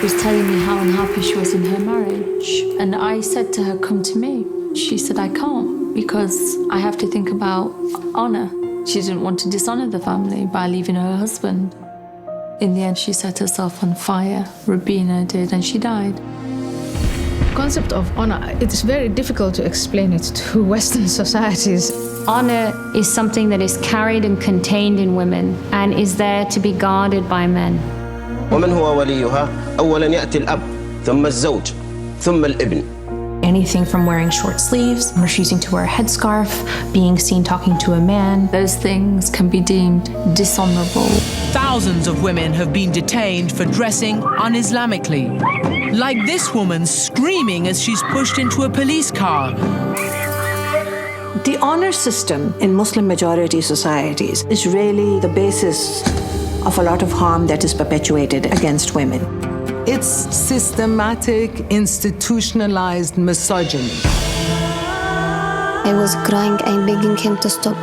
was telling me how unhappy she was in her marriage. And I said to her, come to me. She said, I can't, because I have to think about honor. She didn't want to dishonor the family by leaving her husband. In the end, she set herself on fire. Rubina did, and she died. The concept of honor, it is very difficult to explain it to Western societies. Honor is something that is carried and contained in women and is there to be guarded by men. ومن هو وليها؟ أولاً يأتي الأب، ثم الزوج، ثم الابن. Anything from wearing short sleeves, refusing to wear a headscarf, being seen talking to a man. Those things can be deemed dishonorable. Thousands of women have been detained for dressing un-Islamically. Like this woman screaming as she's pushed into a police car. The honor system in Muslim-majority societies is really the basis of a lot of harm that is perpetuated against women. It's systematic, institutionalized misogyny. I was crying and begging him to stop.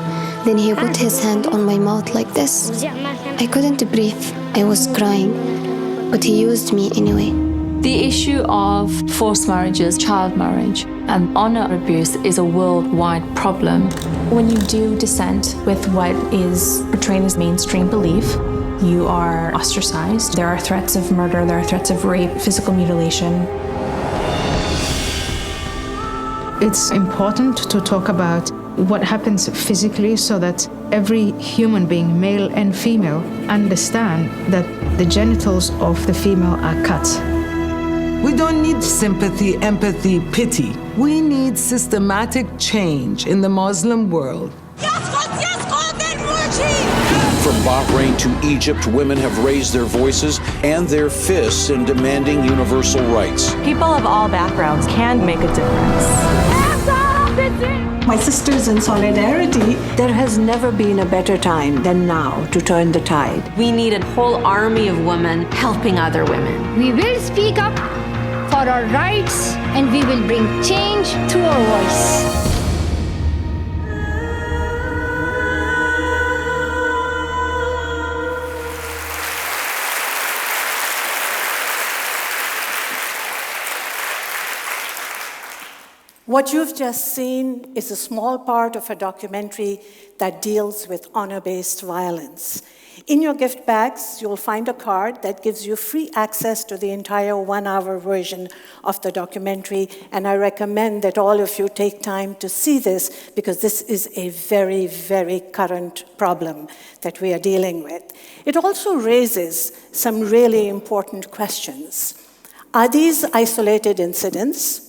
Then he put his hand on my mouth like this. I couldn't breathe. I was crying, but he used me anyway. The issue of forced marriages, child marriage, and honor abuse is a worldwide problem. When you do dissent with what is portrayed as mainstream belief, you are ostracized. There are threats of murder, there are threats of rape, physical mutilation. It's important to talk about what happens physically so that every human being, male and female, understand that the genitals of the female are cut. We don't need sympathy, empathy, pity. We need systematic change in the Muslim world. From Bahrain to Egypt, women have raised their voices and their fists in demanding universal rights. People of all backgrounds can make a difference. My sisters in solidarity, there has never been a better time than now to turn the tide. We need a whole army of women helping other women. We will speak up for our rights and we will bring change through our voice. What you've just seen is a small part of a documentary that deals with honor-based violence. In your gift bags, you'll find a card that gives you free access to the entire 1-hour version of the documentary, and I recommend that all of you take time to see this because this is a very, very current problem that we are dealing with. It also raises some really important questions. Are these isolated incidents?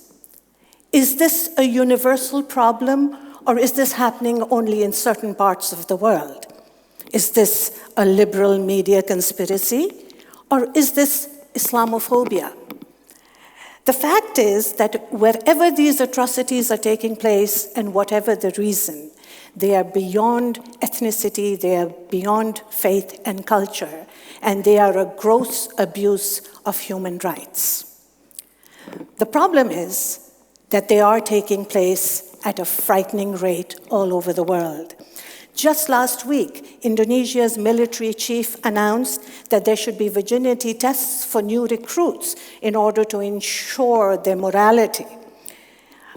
Is this a universal problem, or is this happening only in certain parts of the world? Is this a liberal media conspiracy, or is this Islamophobia? The fact is that wherever these atrocities are taking place, and whatever the reason, they are beyond ethnicity, they are beyond faith and culture, and they are a gross abuse of human rights. The problem is that they are taking place at a frightening rate all over the world. Just last week, Indonesia's military chief announced that there should be virginity tests for new recruits in order to ensure their morality.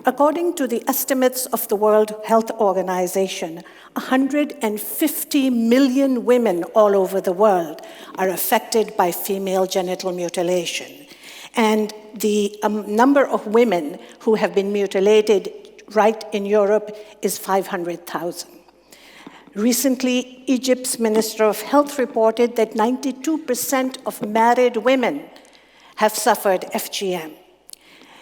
According to the estimates of the World Health Organization, 150 million women all over the world are affected by female genital mutilation. And the number of women who have been mutilated right in Europe is 500,000. Recently, Egypt's Minister of Health reported that 92% of married women have suffered FGM.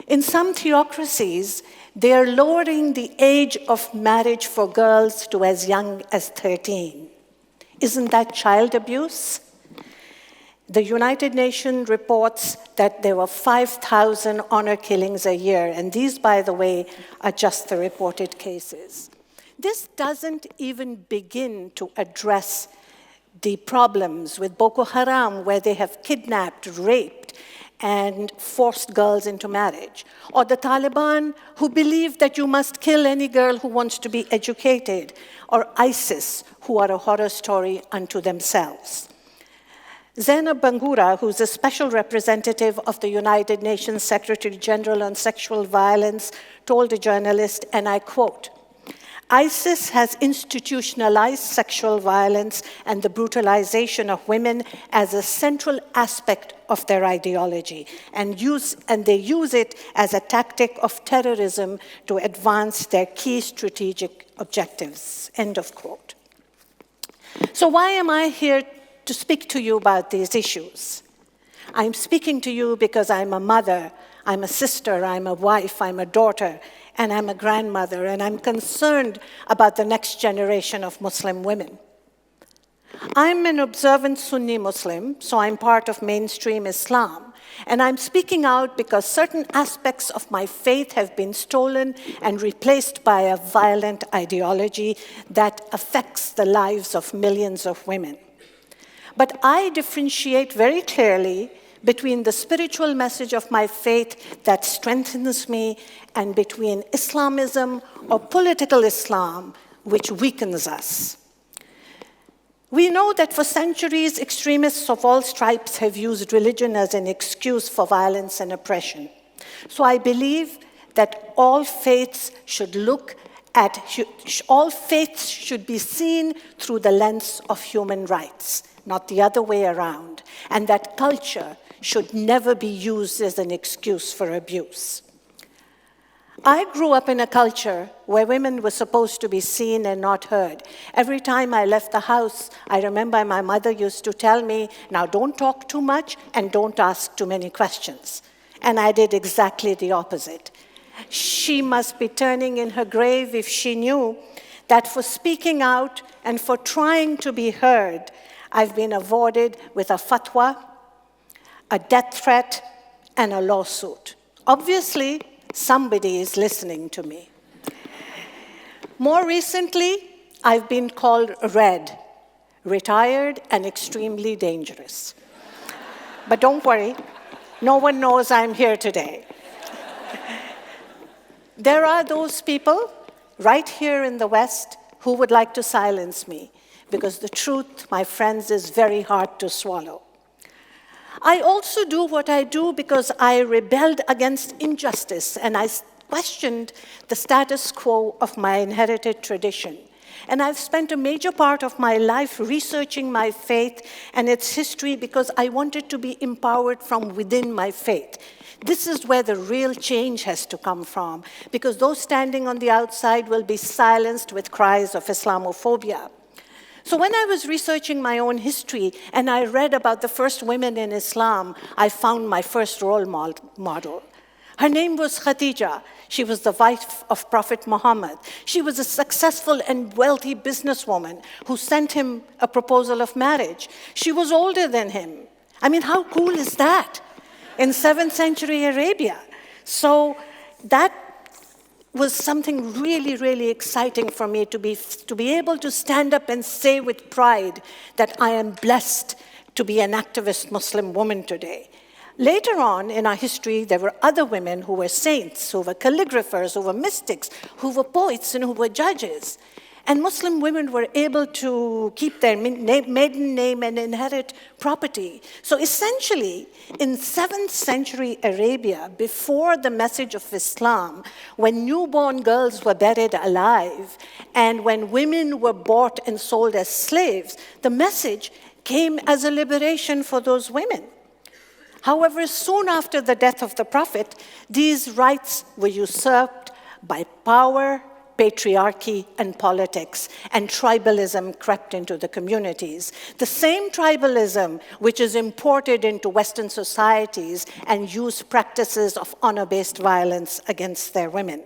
In some theocracies, they are lowering the age of marriage for girls to as young as 13. Isn't that child abuse? The United Nations reports that there were 5,000 honor killings a year, and these, by the way, are just the reported cases. This doesn't even begin to address the problems with Boko Haram, where they have kidnapped, raped, and forced girls into marriage, or the Taliban, who believe that you must kill any girl who wants to be educated, or ISIS, who are a horror story unto themselves. Zainab Bangura, who's a special representative of the United Nations Secretary General on Sexual Violence, told a journalist, and I quote, "ISIS has institutionalized sexual violence and the brutalization of women as a central aspect of their ideology, and they use it as a tactic of terrorism to advance their key strategic objectives," end of quote. So why am I here to speak to you about these issues? I'm speaking to you because I'm a mother, I'm a sister, I'm a wife, I'm a daughter, and I'm a grandmother, and I'm concerned about the next generation of Muslim women. I'm an observant Sunni Muslim, so I'm part of mainstream Islam, and I'm speaking out because certain aspects of my faith have been stolen and replaced by a violent ideology that affects the lives of millions of women. But I differentiate very clearly between the spiritual message of my faith that strengthens me and between Islamism or political Islam, which weakens us. We know that for centuries, extremists of all stripes have used religion as an excuse for violence and oppression. So I believe that all faiths should be seen through the lens of human rights, not the other way around, and that culture should never be used as an excuse for abuse. I grew up in a culture where women were supposed to be seen and not heard. Every time I left the house, I remember my mother used to tell me, now don't talk too much and don't ask too many questions. And I did exactly the opposite. She must be turning in her grave if she knew that for speaking out and for trying to be heard, I've been awarded with a fatwa, a death threat, and a lawsuit. Obviously, somebody is listening to me. More recently, I've been called Red, retired and extremely dangerous. But don't worry, no one knows I'm here today. There are those people right here in the West who would like to silence me, because the truth, my friends, is very hard to swallow. I also do what I do because I rebelled against injustice and I questioned the status quo of my inherited tradition. And I've spent a major part of my life researching my faith and its history because I wanted to be empowered from within my faith. This is where the real change has to come from, because those standing on the outside will be silenced with cries of Islamophobia. So when I was researching my own history and I read about the first women in Islam, I found my first role model. Her name was Khadija. She was the wife of Prophet Muhammad. She was a successful and wealthy businesswoman who sent him a proposal of marriage. She was older than him. I mean, how cool is that? In 7th century Arabia. So that was something really, really exciting for me to be able to stand up and say with pride that I am blessed to be an activist Muslim woman today. Later on in our history, there were other women who were saints, who were calligraphers, who were mystics, who were poets, and who were judges. And Muslim women were able to keep their maiden name and inherit property. So essentially, in 7th century Arabia, before the message of Islam, when newborn girls were buried alive, and when women were bought and sold as slaves, the message came as a liberation for those women. However, soon after the death of the Prophet, these rights were usurped by power, patriarchy, and politics, and tribalism crept into the communities. The same tribalism which is imported into Western societies and used practices of honor-based violence against their women.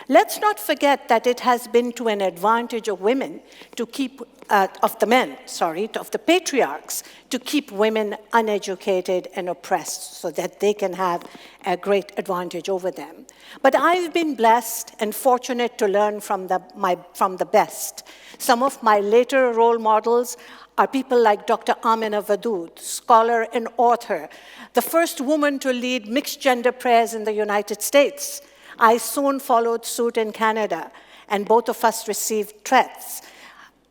Let's not forget that it has been to an advantage of women to keep, of the patriarchs, to keep women uneducated and oppressed so that they can have a great advantage over them. But I've been blessed and fortunate to learn from the best. Some of my later role models are people like Dr. Amina Wadood, scholar and author, the first woman to lead mixed gender prayers in the United States. I soon followed suit in Canada, and both of us received threats.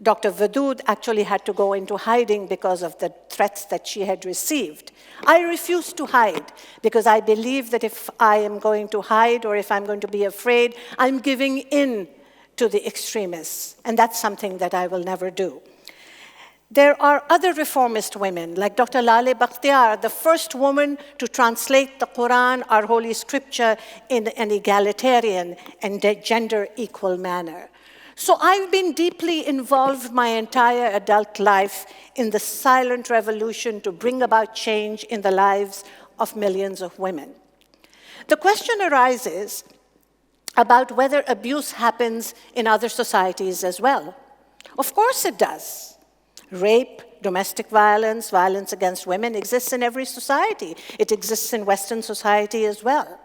Dr. Wadood actually had to go into hiding because of the threats that she had received. I refuse to hide because I believe that if I am going to hide or if I'm going to be afraid, I'm giving in to the extremists, and that's something that I will never do. There are other reformist women, like Dr. Lale Bakhtiar, the first woman to translate the Quran, our holy scripture, in an egalitarian and gender equal manner. So I've been deeply involved my entire adult life in the silent revolution to bring about change in the lives of millions of women. The question arises about whether abuse happens in other societies as well. Of course it does. Rape, domestic violence, violence against women exists in every society. It exists in Western society as well.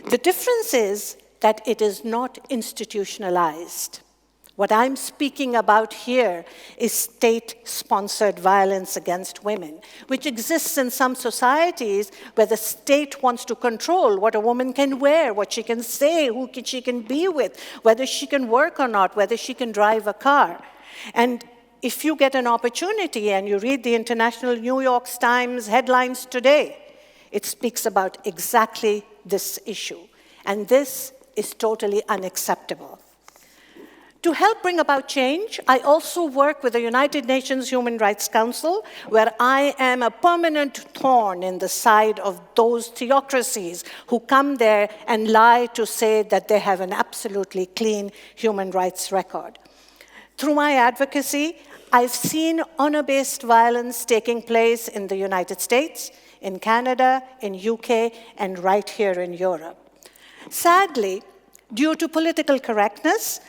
The difference is that it is not institutionalized. What I'm speaking about here is state-sponsored violence against women, which exists in some societies where the state wants to control what a woman can wear, what she can say, who she can be with, whether she can work or not, whether she can drive a car. And if you get an opportunity and you read the International New York Times headlines today, it speaks about exactly this issue. And this is totally unacceptable. To help bring about change, I also work with the United Nations Human Rights Council, where I am a permanent thorn in the side of those theocracies who come there and lie to say that they have an absolutely clean human rights record. Through my advocacy, I've seen honor-based violence taking place in the United States, in Canada, in UK, and right here in Europe. Sadly, due to political correctness,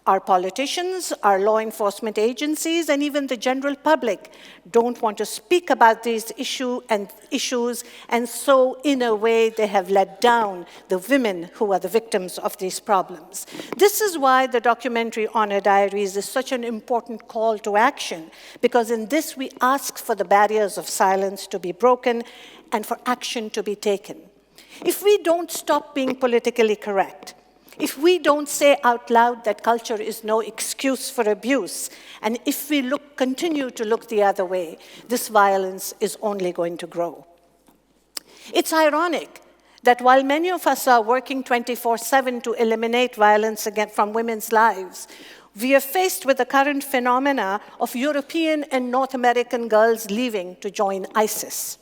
our politicians, our law enforcement agencies, and even the general public don't want to speak about these issues, and so in a way they have let down the women who are the victims of these problems. This is why the documentary Honor Diaries is such an important call to action, because in this we ask for the barriers of silence to be broken and for action to be taken. If we don't stop being politically correct, if we don't say out loud that culture is no excuse for abuse, and if we continue to look the other way, this violence is only going to grow. It's ironic that while many of us are working 24/7 to eliminate violence from women's lives, we are faced with the current phenomena of European and North American girls leaving to join ISIS.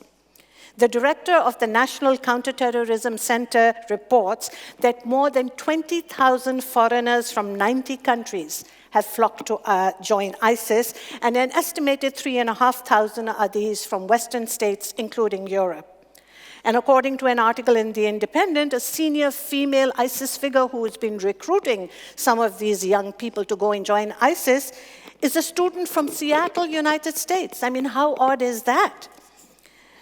The director of the National Counterterrorism Center reports that more than 20,000 foreigners from 90 countries have flocked to join ISIS, and an estimated 3,500 are these from Western states, including Europe. And according to an article in The Independent, a senior female ISIS figure who has been recruiting some of these young people to go and join ISIS is a student from Seattle, United States. I mean, how odd is that?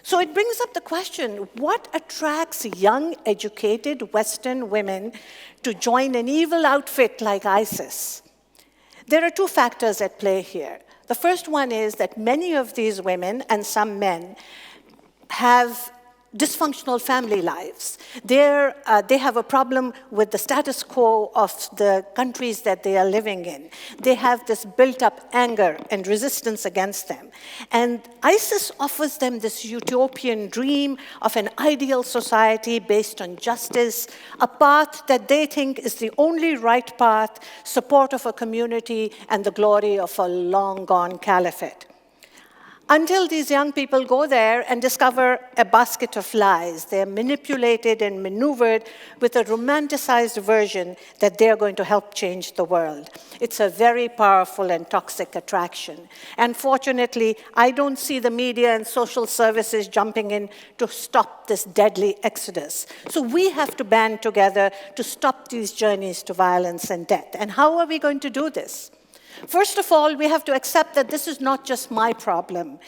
So it brings up the question, what attracts young, educated Western women to join an evil outfit like ISIS? There are two factors at play here. The first one is that many of these women, and some men, have dysfunctional family lives. They have a problem with the status quo of the countries that they are living in. They have this built-up anger and resistance against them. And ISIS offers them this utopian dream of an ideal society based on justice, a path that they think is the only right path, support of a community, and the glory of a long-gone caliphate. Until these young people go there and discover a basket of lies. They're manipulated and maneuvered with a romanticized version that they're going to help change the world. It's a very powerful and toxic attraction. And fortunately, I don't see the media and social services jumping in to stop this deadly exodus. So we have to band together to stop these journeys to violence and death. And how are we going to do this? First of all, we have to accept that this is not just my problem.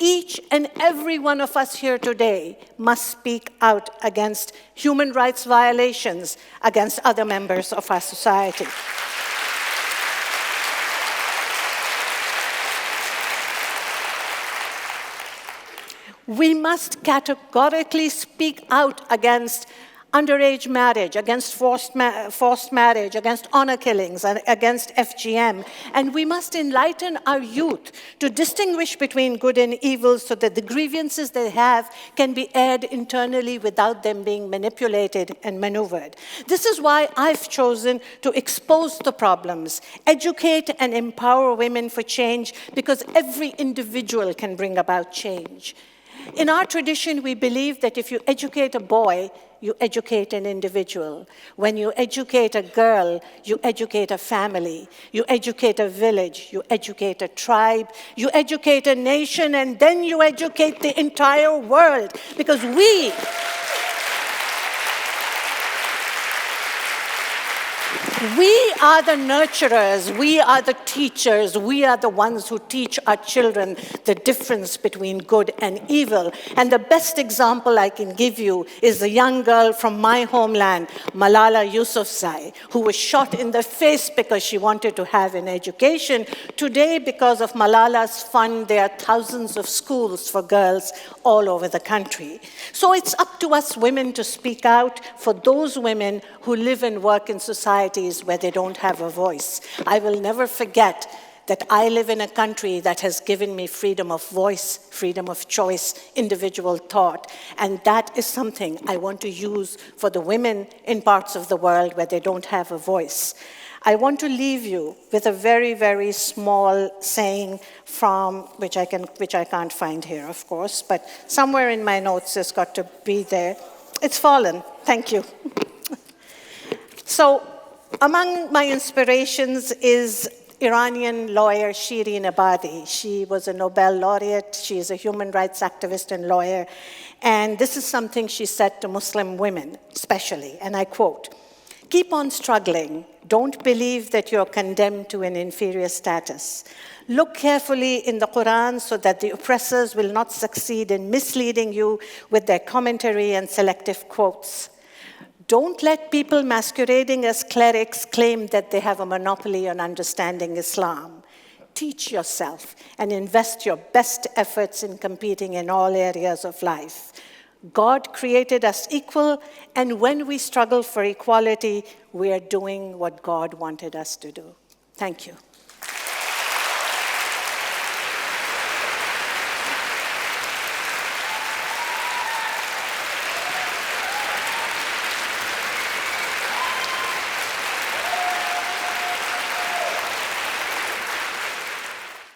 Each and every one of us here today must speak out against human rights violations against other members of our society. We must categorically speak out against underage marriage, against forced marriage, against honor killings, and against FGM. And we must enlighten our youth to distinguish between good and evil so that the grievances they have can be aired internally without them being manipulated and maneuvered. This is why I've chosen to expose the problems, educate and empower women for change, because every individual can bring about change. In our tradition, we believe that if you educate a boy, you educate an individual. When you educate a girl, you educate a family. You educate a village. You educate a tribe. You educate a nation, and then you educate the entire world. Because we are the nurturers, we are the teachers, we are the ones who teach our children the difference between good and evil. And the best example I can give you is the young girl from my homeland, Malala Yousafzai, who was shot in the face because she wanted to have an education. Today, because of Malala's fund, there are thousands of schools for girls all over the country. So it's up to us women to speak out for those women who live and work in societies where they don't have a voice. I will never forget that I live in a country that has given me freedom of voice, freedom of choice, individual thought, and that is something I want to use for the women in parts of the world where they don't have a voice. I want to leave you with a very, very small saying from, which I can't find here, of course, but somewhere in my notes it's got to be there. It's fallen. Thank you. So, among my inspirations is Iranian lawyer Shirin Ebadi. She was a Nobel laureate. She is a human rights activist and lawyer. And this is something she said to Muslim women, especially, and I quote, "Keep on struggling. Don't believe that you're condemned to an inferior status. Look carefully in the Quran so that the oppressors will not succeed in misleading you with their commentary and selective quotes. Don't let people masquerading as clerics claim that they have a monopoly on understanding Islam. Teach yourself and invest your best efforts in competing in all areas of life. God created us equal, and when we struggle for equality, we are doing what God wanted us to do." Thank you.